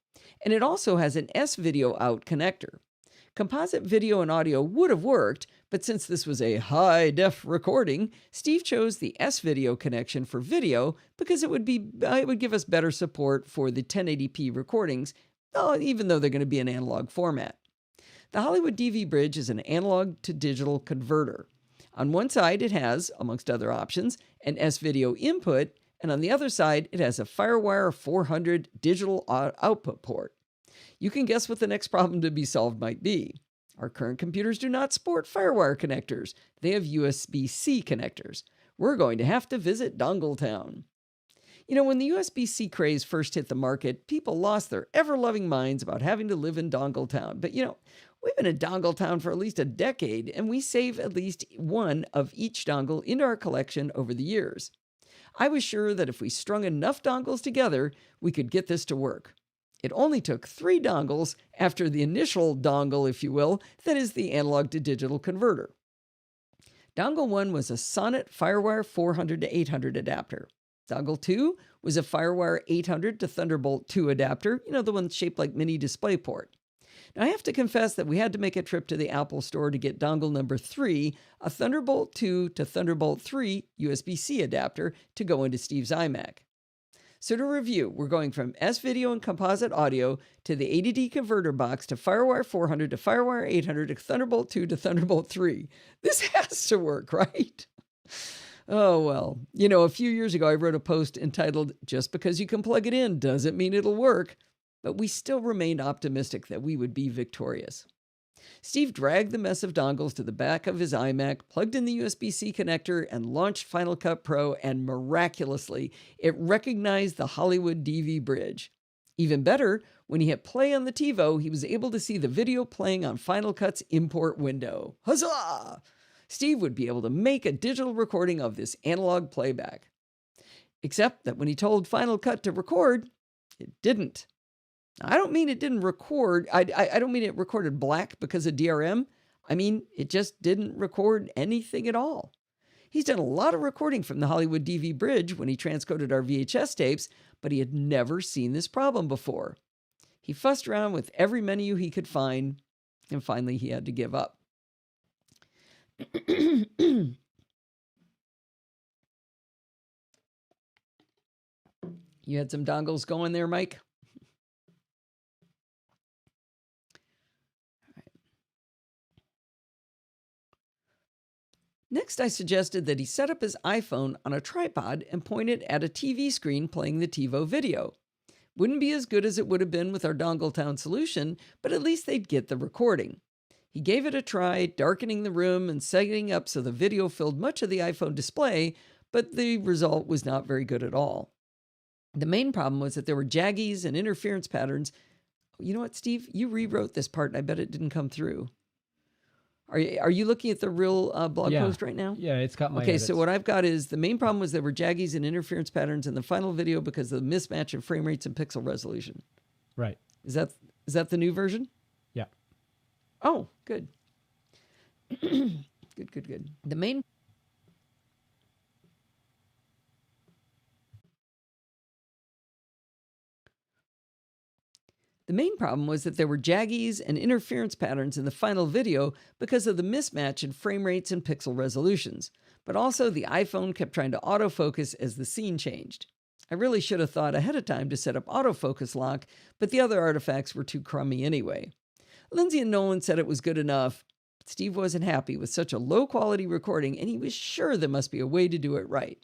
And it also has an S-video out connector. Composite video and audio would have worked, but since this was a high-def recording, Steve chose the S-video connection for video because it would give us better support for the 1080p recordings, even though they're going to be in analog format. The Hollywood DV Bridge is an analog to digital converter. On one side, it has, amongst other options, an S-video input, and on the other side, it has a FireWire 400 digital output port. You can guess what the next problem to be solved might be. Our current computers do not support FireWire connectors. They have USB-C connectors. We're going to have to visit Dongle Town. When the USB-C craze first hit the market, people lost their ever-loving minds about having to live in Dongle Town. But, we've been in Dongle Town for at least a decade, and we save at least one of each dongle into our collection over the years. I was sure that if we strung enough dongles together, we could get this to work. It only took 3 dongles after the initial dongle, if you will, that is the analog to digital converter. Dongle 1 was a Sonnet Firewire 400 to 800 adapter. Dongle 2 was a Firewire 800 to Thunderbolt 2 adapter, the one shaped like mini DisplayPort. Now, I have to confess that we had to make a trip to the Apple store to get dongle number 3, a Thunderbolt 2 to Thunderbolt 3 USB-C adapter to go into Steve's iMac. So to review, we're going from S-Video and Composite Audio to the ADD converter box to Firewire 400 to Firewire 800 to Thunderbolt 2 to Thunderbolt 3. This has to work, right? Oh, well. A few years ago, I wrote a post entitled, "Just because you can plug it in doesn't mean it'll work." But we still remained optimistic that we would be victorious. Steve dragged the mess of dongles to the back of his iMac, plugged in the USB-C connector, and launched Final Cut Pro, and miraculously, it recognized the Hollywood DV bridge. Even better, when he hit play on the TiVo, he was able to see the video playing on Final Cut's import window. Huzzah! Steve would be able to make a digital recording of this analog playback. Except that when he told Final Cut to record, it didn't. I don't mean it didn't record. I don't mean it recorded black because of DRM. I mean, it just didn't record anything at all. He's done a lot of recording from the Hollywood DV bridge when he transcoded our VHS tapes, but he had never seen this problem before. He fussed around with every menu he could find, and finally he had to give up. You had some dongles going there, Mike? Next, I suggested that he set up his iPhone on a tripod and point it at a TV screen playing the TiVo video. Wouldn't be as good as it would have been with our Dongle Town solution, but at least they'd get the recording. He gave it a try, darkening the room and setting up so the video filled much of the iPhone display, but the result was not very good at all. The main problem was that there were jaggies and interference patterns. You know what, Steve? You rewrote this part, and I bet it didn't come through. Are you looking at the real blog post right now? Yeah, it's got my Okay, edits. so what I've got is the main problem was there were jaggies and interference patterns in the final video because of the mismatch in frame rates and pixel resolution. Right. Is that the new version? Yeah. Oh, good. Good. The main problem was that there were jaggies and interference patterns in the final video because of the mismatch in frame rates and pixel resolutions, but also the iPhone kept trying to autofocus as the scene changed. I really should have thought ahead of time to set up autofocus lock, but the other artifacts were too crummy anyway. Lindsay and Nolan said it was good enough, but Steve wasn't happy with such a low-quality recording, and he was sure there must be a way to do it right.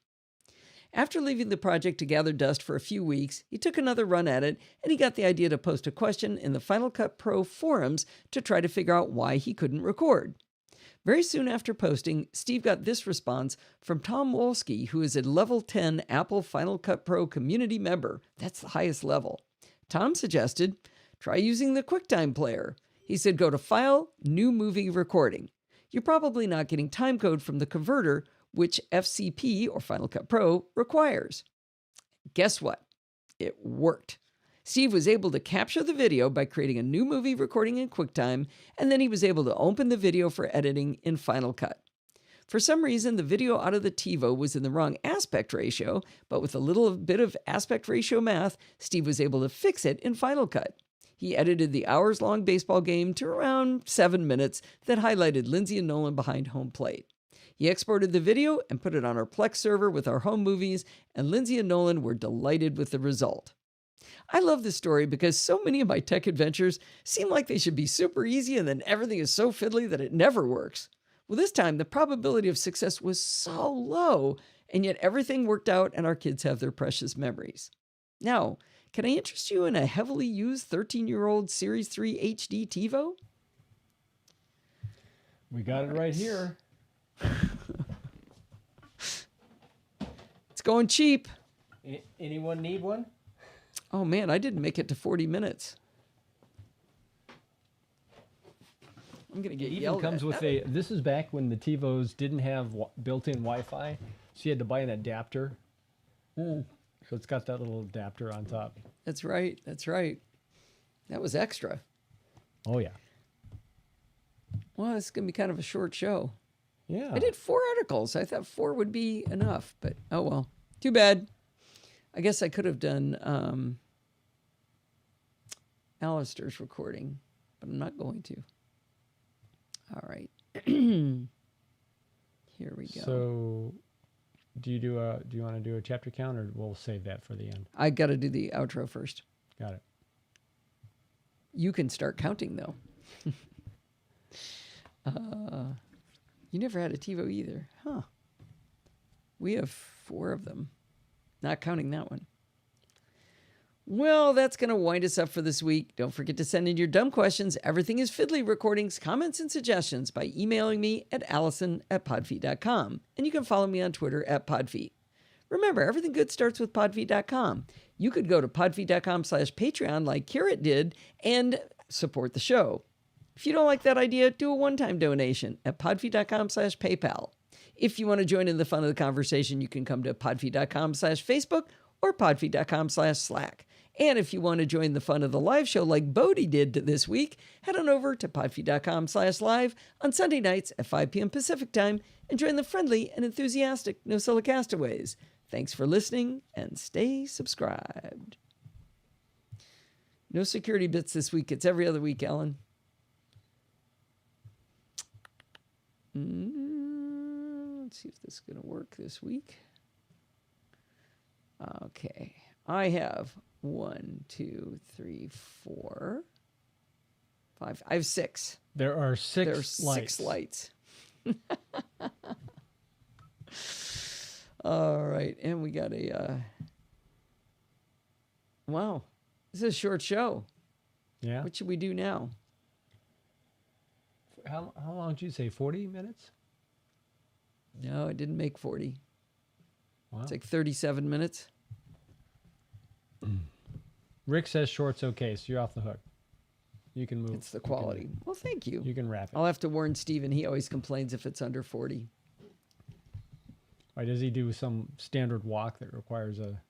After leaving the project to gather dust for a few weeks, he took another run at it, and he got the idea to post a question in the Final Cut Pro forums to try to figure out why he couldn't record. Very soon after posting, Steve got this response from Tom Wolski, who is a level 10 Apple Final Cut Pro community member. That's the highest level. Tom suggested, try using the QuickTime player. He said, go to File, New Movie Recording. You're probably not getting timecode from the converter, which FCP, or Final Cut Pro, requires. Guess what? It worked. Steve was able to capture the video by creating a new movie recording in QuickTime, and then he was able to open the video for editing in Final Cut. For some reason, the video out of the TiVo was in the wrong aspect ratio, but with a little bit of aspect ratio math, Steve was able to fix it in Final Cut. He edited the hours-long baseball game to around 7 minutes that highlighted Lindsay and Nolan behind home plate. He exported the video and put it on our Plex server with our home movies, and Lindsay and Nolan were delighted with the result. I love this story because so many of my tech adventures seem like they should be super easy, and then everything is so fiddly that it never works. Well, this time the probability of success was so low, and yet everything worked out and our kids have their precious memories. Now, can I interest you in a heavily used 13-year-old Series 3 HD TiVo? We got it right here. It's going cheap. Anyone need one? Oh man, I didn't make it to 40 minutes. I'm gonna get It even yelled comes at. with a. This is back when the TiVos didn't have built-in Wi-Fi, so you had to buy an adapter. So it's got that little adapter on top. That's right. That's right. That was extra. Oh yeah. Well, it's gonna be kind of a short show. Yeah. I did 4 articles. I thought 4 would be enough, but oh well. Too bad. I guess I could have done Alistair's recording, but I'm not going to. All right. Here we go. So, do you want to do a chapter count, or we'll save that for the end? I got to do the outro first. Got it. You can start counting though. You never had a TiVo either, huh? We have 4 of them, not counting that one. Well, that's going to wind us up for this week. Don't forget to send in your dumb questions, everything is fiddly recordings, comments, and suggestions by emailing me at allison@podfeet.com. And you can follow me on Twitter @podfeet. Remember, everything good starts with podfeet.com. You could go to podfeet.com/Patreon like Carrot did and support the show. If you don't like that idea, do a one-time donation at podfeet.com/PayPal. If you want to join in the fun of the conversation, you can come to podfeet.com/Facebook or podfeet.com/Slack. And if you want to join the fun of the live show like Bodie did this week, head on over to podfeet.com/live on Sunday nights at 5 p.m. Pacific time and join the friendly and enthusiastic NosillaCastaways. Thanks for listening and stay subscribed. No security bits this week. It's every other week, Ellen. Let's see if this is going to work this week. Okay. I have 1, 2, 3, 4, 5. I have 6. There are 6 There's lights. 6 lights. All right. And we got a... wow. This is a short show. Yeah. What should we do now? How long did you say? 40 minutes? No, I didn't make 40. Wow. It's like 37 minutes. Rick says short's okay, so you're off the hook. You can move. It's the quality. Well, thank you. You can wrap it. I'll have to warn Steven. He always complains if it's under 40. Why does he do some standard walk that requires a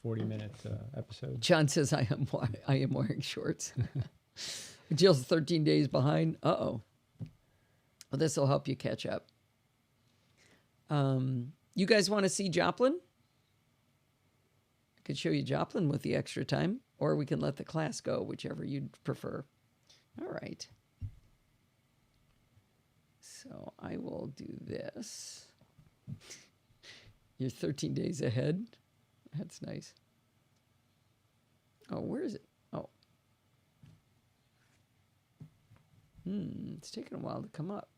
40-minute episode? John says I am wearing shorts. Jill's 13 days behind. Uh-oh. Well, this will help you catch up. You guys want to see Joplin? I could show you Joplin with the extra time, or we can let the class go, whichever you'd prefer. All right. So I will do this. You're 13 days ahead. That's nice. Oh, where is it? Oh. It's taking a while to come up.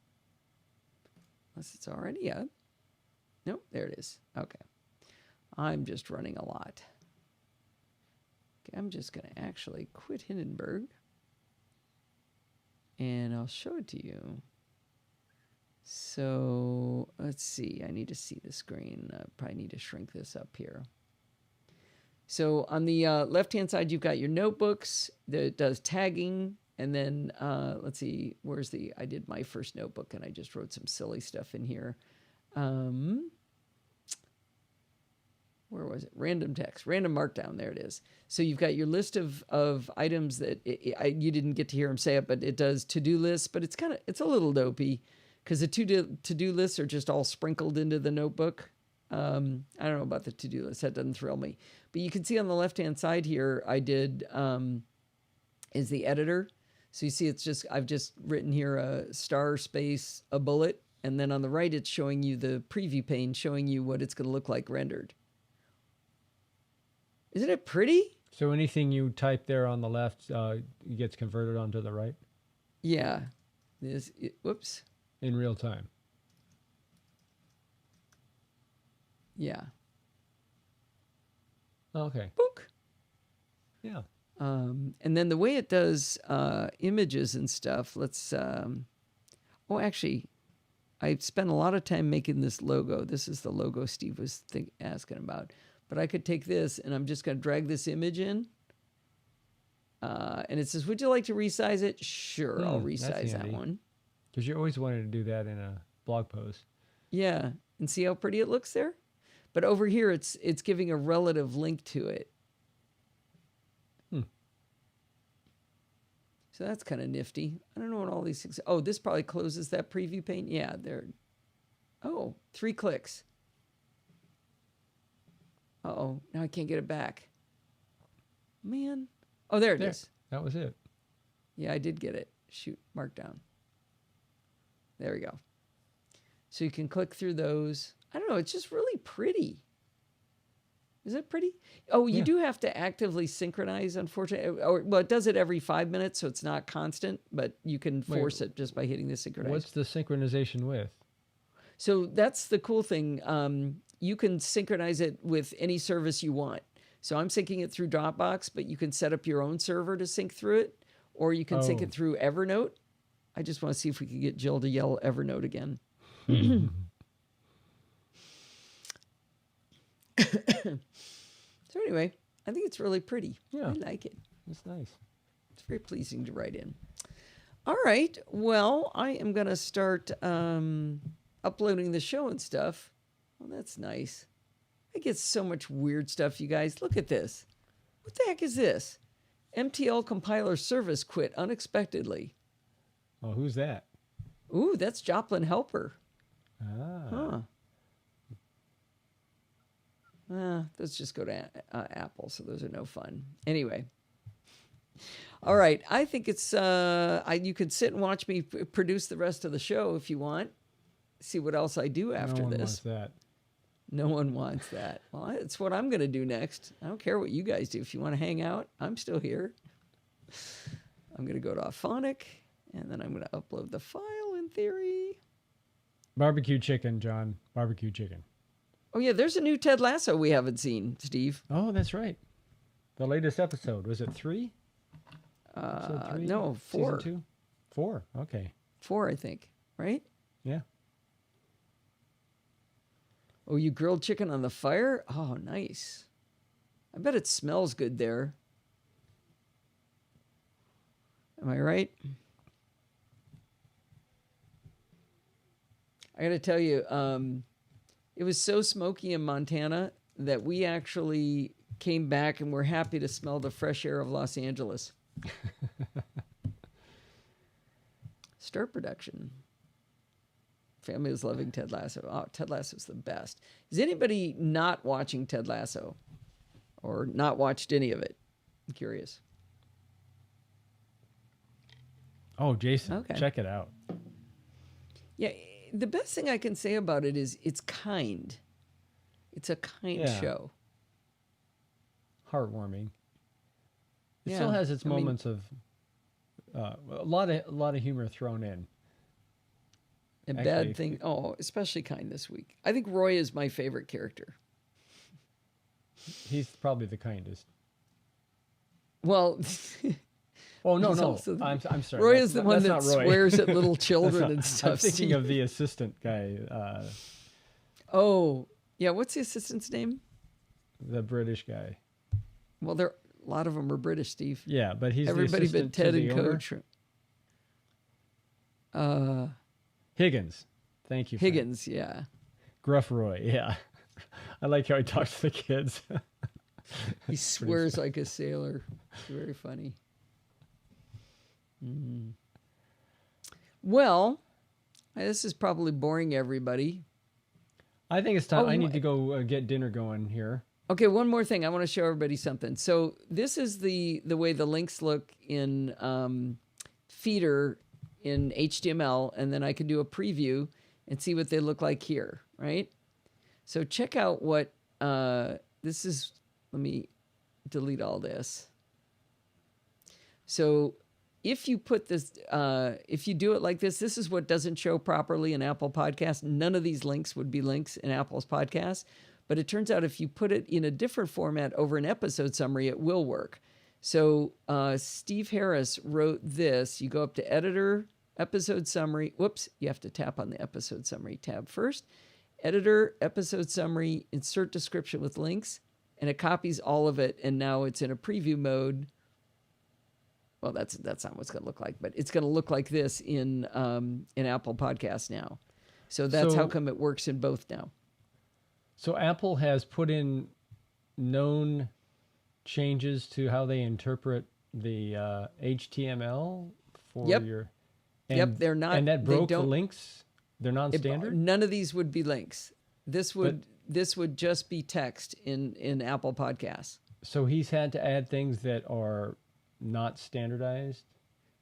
Unless it's already up. Nope, there it is. Okay. I'm just running a lot. Okay, I'm just going to actually quit Hindenburg. And I'll show it to you. So, let's see. I need to see the screen. I probably need to shrink this up here. So, on the left-hand side, you've got your notebooks that does tagging. And then, let's see, I did my first notebook, and I just wrote some silly stuff in here. Where was it? Random text, random markdown. There it is. So you've got your list of items that you didn't get to hear him say it, but it does to-do lists. But it's a little dopey because the to-do lists are just all sprinkled into the notebook. I don't know about the to-do list. That doesn't thrill me. But you can see on the left-hand side here, I did is the editor. So you see, I've just written here a star space, a bullet. And then on the right, it's showing you the preview pane, showing you what it's going to look like rendered. Isn't it pretty? So anything you type there on the left gets converted onto the right? Yeah. Whoops. In real time? Yeah. Okay. Book. Yeah. And then the way it does images and stuff, actually, I spent a lot of time making this logo. This is the logo Steve was asking about. But I could take this and I'm just going to drag this image in. And it says, would you like to resize it? Sure, I'll resize that one. Because you always wanted to do that in a blog post. Yeah, and see how pretty it looks there? But over here, it's giving a relative link to it. So that's kind of nifty. I don't know what all these things... Oh, this probably closes that preview pane. Yeah, there. Oh, 3 clicks. Uh-oh, now I can't get it back. Man. Oh, there it is. That was it. Yeah, I did get it. Shoot, markdown. There we go. So you can click through those. I don't know, it's just really pretty. Is it pretty? Oh, you do have to actively synchronize, unfortunately. Well, it does it every 5 minutes, so it's not constant, but you can force it just by hitting the synchronize. What's the synchronization with? So that's the cool thing. You can synchronize it with any service you want. So I'm syncing it through Dropbox, but you can set up your own server to sync through it, or you can sync it through Evernote. I just want to see if we can get Jill to yell Evernote again. So anyway, I think it's really pretty. Yeah. I like it. That's nice. It's very pleasing to write in. All right. Well, I am going to start uploading the show and stuff. Well, that's nice. I get so much weird stuff, you guys. Look at this. What the heck is this? MTL compiler service quit unexpectedly. Oh, who's that? Ooh, that's Joplin Helper. Ah. Huh. Let's just go to Apple, so those are no fun. Anyway. All right. I think it's, you could sit and watch me produce the rest of the show if you want. See what else I do after No one this. wants that. No one wants that. Well, it's what I'm going to do next. I don't care what you guys do. If you want to hang out, I'm still here. I'm going to go to Auphonic, and then I'm going to upload the file in theory. Barbecue chicken, John. Barbecue chicken. Oh, yeah, there's a new Ted Lasso we haven't seen, Steve. Oh, that's right. The latest episode. Was it 3? Episode 3? No, 4. Season 2? 4, okay. 4, I think, right? Yeah. Oh, you grilled chicken on the fire? Oh, nice. I bet it smells good there. Am I right? I got to tell you, it was so smoky in Montana that we actually came back and were happy to smell the fresh air of Los Angeles. Star production. Family is loving Ted Lasso. Oh, Ted Lasso's the best. Is anybody not watching Ted Lasso or not watched any of it? I'm curious. Oh, Jason, check it out. Yeah, the best thing I can say about it is it's kind. It's a kind show. Heartwarming. It still has its moments of a lot of humor thrown in. A bad thing. Oh, especially kind this week. I think Roy is my favorite character. He's probably the kindest. Well, oh no, I'm sorry. Roy is the one that swears at little children and stuff. I'm thinking of the assistant guy. Oh, yeah. What's the assistant's name? The British guy. Well, a lot of them are British, Steve. Yeah, but he's everybody the assistant but Ted to the and owner. Coach. Higgins. Thank you. Higgins, yeah. Gruff Roy, yeah. I like how he talks to the kids. He swears like a sailor. It's very funny. Mm. Well, this is probably boring everybody. I think it's time. I need to go get dinner going here. Okay, one more thing. I want to show everybody something. So this is the way the links look in Feeder in HTML, and then I can do a preview and see what they look like here, right? So check out what this is. Let me delete all this. So if you put this, if you do it like this, this is what doesn't show properly in Apple Podcasts. None of these links would be links in Apple's podcast. But it turns out if you put it in a different format over an episode summary, it will work. So Steve Harris wrote this. You go up to Editor, Episode Summary. Whoops, you have to tap on the Episode Summary tab first. Editor, Episode Summary, Insert Description with Links. and it copies all of it, and now it's in a preview mode. Well, that's not what it's going to look like, but it's going to look like this in Apple Podcasts now. So that's how come it works in both now. So Apple has put in known changes to how they interpret the HTML for your. And, they're not. And that broke the links. They're non-standard. None of these would be links. This would just be text in Apple Podcasts. So he's had to add things that are not standardized.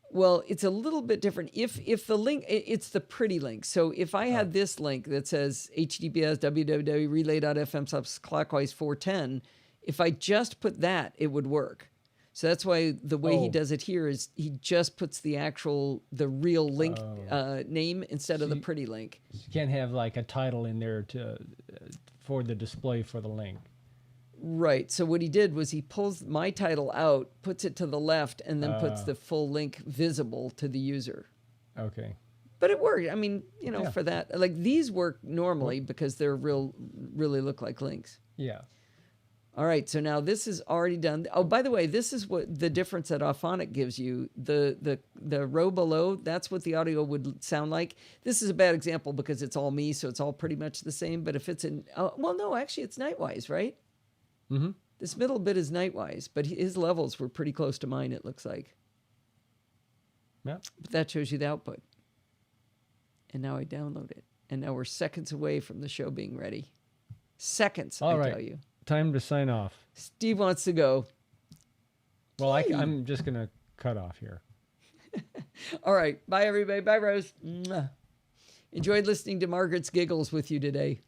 Well, it's a little bit different. If the link, it's the pretty link. So if I had this link that says https www.relay.fm/clockwise 410, if I just put that, it would work. So that's why the way he does it here is he just puts the real link name instead of the pretty link. You can't have like a title in there for the display for the link. Right. So what he did was he pulls my title out, puts it to the left, and then puts the full link visible to the user. Okay. But it worked. I mean, for that, like these work normally because they're really look like links. Yeah. All right. So now this is already done. Oh, by the way, this is what the difference that Auphonic gives you. The row below, that's what the audio would sound like. This is a bad example because it's all me, so it's all pretty much the same. But if it's no, actually it's Nightwise, right? Mm-hmm. This middle bit is Nightwise, but his levels were pretty close to mine, it looks like. Yeah. But that shows you the output. And now I download it. And now we're seconds away from the show being ready. Seconds, all I right. tell you. Time to sign off. Steve wants to go. Well, I'm just going to cut off here. All right. Bye, everybody. Bye, Rose. Mwah. Enjoyed listening to Margaret's giggles with you today.